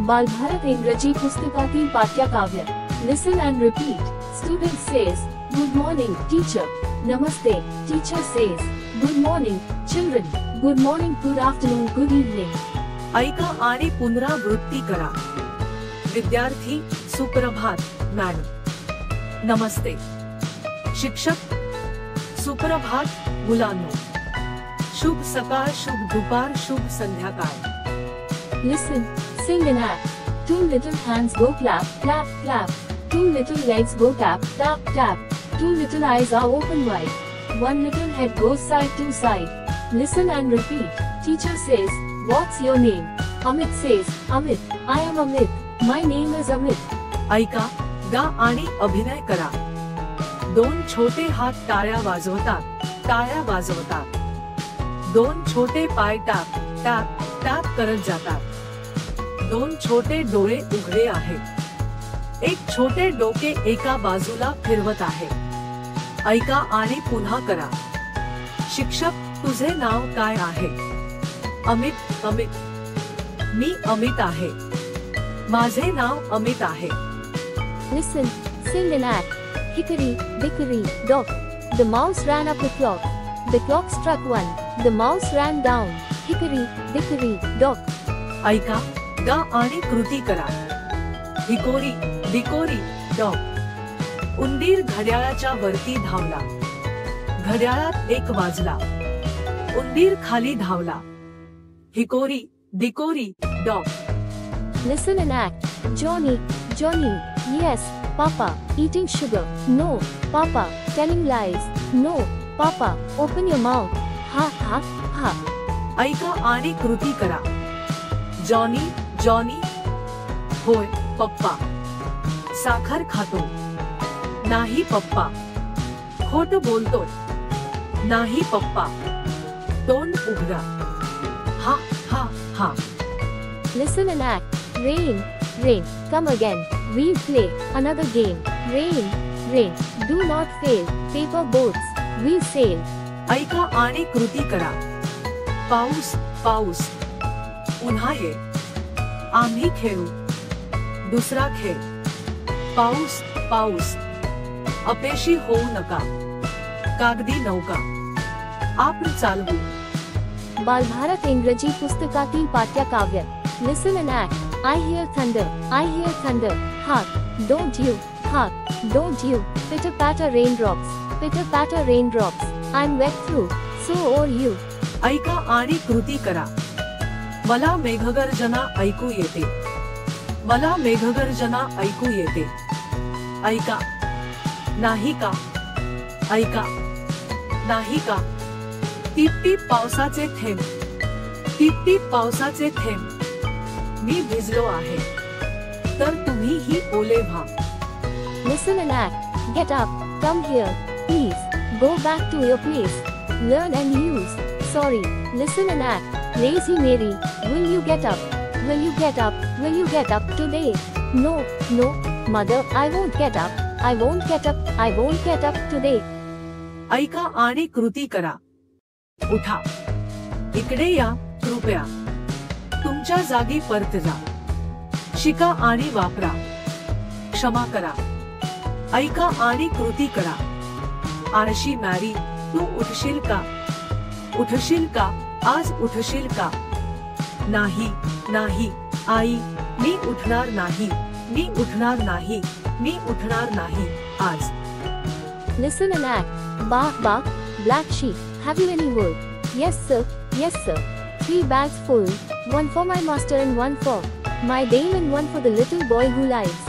बालभारत इंग्रजी पुस्तकातील पाठ्यकाव्य. Listen and repeat. Student says, Good morning, teacher. Namaste. Teacher says, Good morning, children. Good morning, good afternoon, good evening. ऐका आणि पुनरावृत्ती करा. विद्यार्थी, सुप्रभात, मॅडम. नमस्ते. शिक्षक, सुप्रभात, मुलांनो. शुभ सकाळ, शुभ दुपार, शुभ संध्याकाळ. Listen, sing and act. Two little hands go clap, clap, clap. Two little legs go tap, tap, tap. Two little eyes are open wide. One little head goes side to side. Listen and repeat. Teacher says, What's your name? Amit says, Amit. I am Amit. My name is Amit. ऐका, गा आणि अभिनय करा. दोन छोटे हात टाळ्या वाजवतात, टाळ्या वाजवतात. दोन छोटे पाय टॅप, टॅप, टॅप करत जातात. दोन छोटे डोळे उघडे आहेत. एक छोटे डोके एका बाजूला फिरवत आहे. ऐका आणि पुन्हा करा. शिक्षक, तुझे नाव काय आहे? अमित. अमित. मी अमित आहे. माझे नाव अमित आहे. Listen, sing and act. Hickory, dickory, dock. The mouse ran up the clock. The clock struck one. The mouse ran down. Hickory, dickory, dock. ऐका, गा आणि कृती करा. Hickory, dickory, dog. उंदीर घड्याळाच्या वरती धावला. घड्याळात एक वाजला. उंदीर खाली धावला. Hickory, dickory, dog. Listen and act. Johnny, Johnny. Yes, Papa. Eating sugar. No, Papa. Telling lies. No, Papa. Open your mouth. Ha ha ha. ऐका आणि कृती करा. Johnny, Johnny. होय, पप्पा. साखर खातो. नाही पप्पा. खोट बोलतो. नाही पप्पा. तोंड उघडा. हा हा हा. Listen and act. Rain, rain. Come again. We'll play another game. Rain, rain. Do not fail. Paper boats. We'll sail. ऐका आणि कृती करा. पाऊस, पाऊस. पुन्हा ये. आम्ही खेळू. दुसरा खेळ. पाऊस, पाऊस. अपयशी होऊ नका. कागदी नौका. आपण चालवू. बालभारत इंग्रजी पुस्तकातील पाठ्यकाव्य. Listen and act. I hear thunder. I hear thunder. Hark, don't you? Hark, don't you? Pitter patter raindrops. Pitter patter raindrops. I'm wet through. So are you. ऐका आणि कृती करा. मला मेघगर्जना ऐकू येते. मला मेघगर्जना ऐकू येते. ऐका. नाही का? ऐका. नाही का? टिप टिप पावसाचे थेंब. टिप टिप पावसाचे थेंब. मी भिजलो आहे. तर तुम्हीही ओले व्हा. Listen and act. Get up. Come here. Please. Go back to your place. Learn and use. Sorry. Listen and act. Lazy Mary. Will you get up? Will you get up? Will you get up today? No, no, mother, I won't get up. I won't get up. I won't get up today. ऐका आणि कृती करा. उठा. इकडे या, कृपया. तुमच्या जागी परत जा. शिका आणि वापरा. क्षमा करा. ऐका आणि कृती करा. आळशी मॅरी, तू उठशील का? उठशील का? आज उठशील का? नाही, नाही, आई, मी उठणार नाही. मी उठणार नाही. मी उठणार नाही आज. Listen and act. Bark, bark. Black sheep. Have you any wool? Yes, sir. Yes, sir. 3 bags full. One for my master and one for my dame and one for the little boy who lives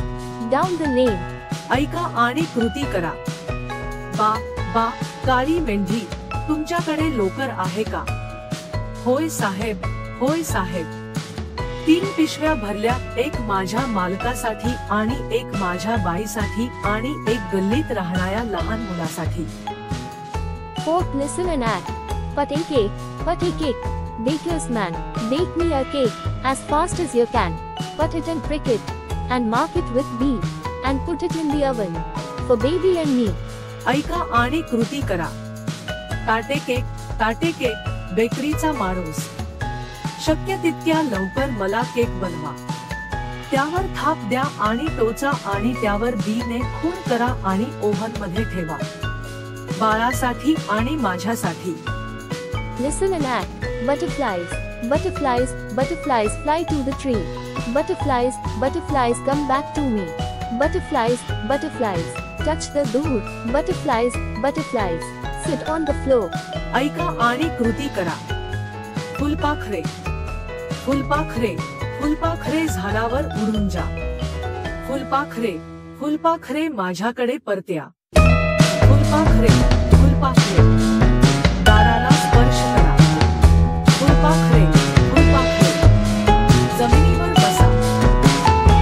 down the lane. ऐका आणि कृती करा. बा, बा, काळी मेंढी, तुमच्याकडे लोकर आहे का? होय साहेब, होय साहेब. 3 पिशव्या भरल्या. एक माझ्या मालकासाठी आणि एक माझ्या बाईसाठी आणि एक गल्लीत राहणाऱ्या लहान मुलासाठी. Fourth, listen and act. Pate cake, pate cake. Baker's man, bake me a cake as fast as you can. Put it and prick it and mark it with B and put it in the oven for baby and me. ऐका आणि कृती करा. ताटे cake, बेकरीचा माणूस. शक्य तितक्या लवकर मला केक बनवा. त्यावर थाप द्या आणि टोचा आणि त्यावर बीने खून करा आणि ओव्हन मध्ये ठेवा. बाळासाठी आणि माझ्यासाठी. Listen and act. Butterflies, butterflies, butterflies fly to the tree. Butterflies, butterflies come back to me. Butterflies, butterflies, touch the door. Butterflies, butterflies, sit on the floor. ऐका आणि कृती करा. फुलपाखरे, फुलपाखरे, फुलपाखरे झाडावर उडून जा. फुलपाखरे, फुलपाखरे माझ्याकडे परत्या. फुलपाखरे, फुलपाखरे, दाराला स्पर्श करा. फुलपाखरे,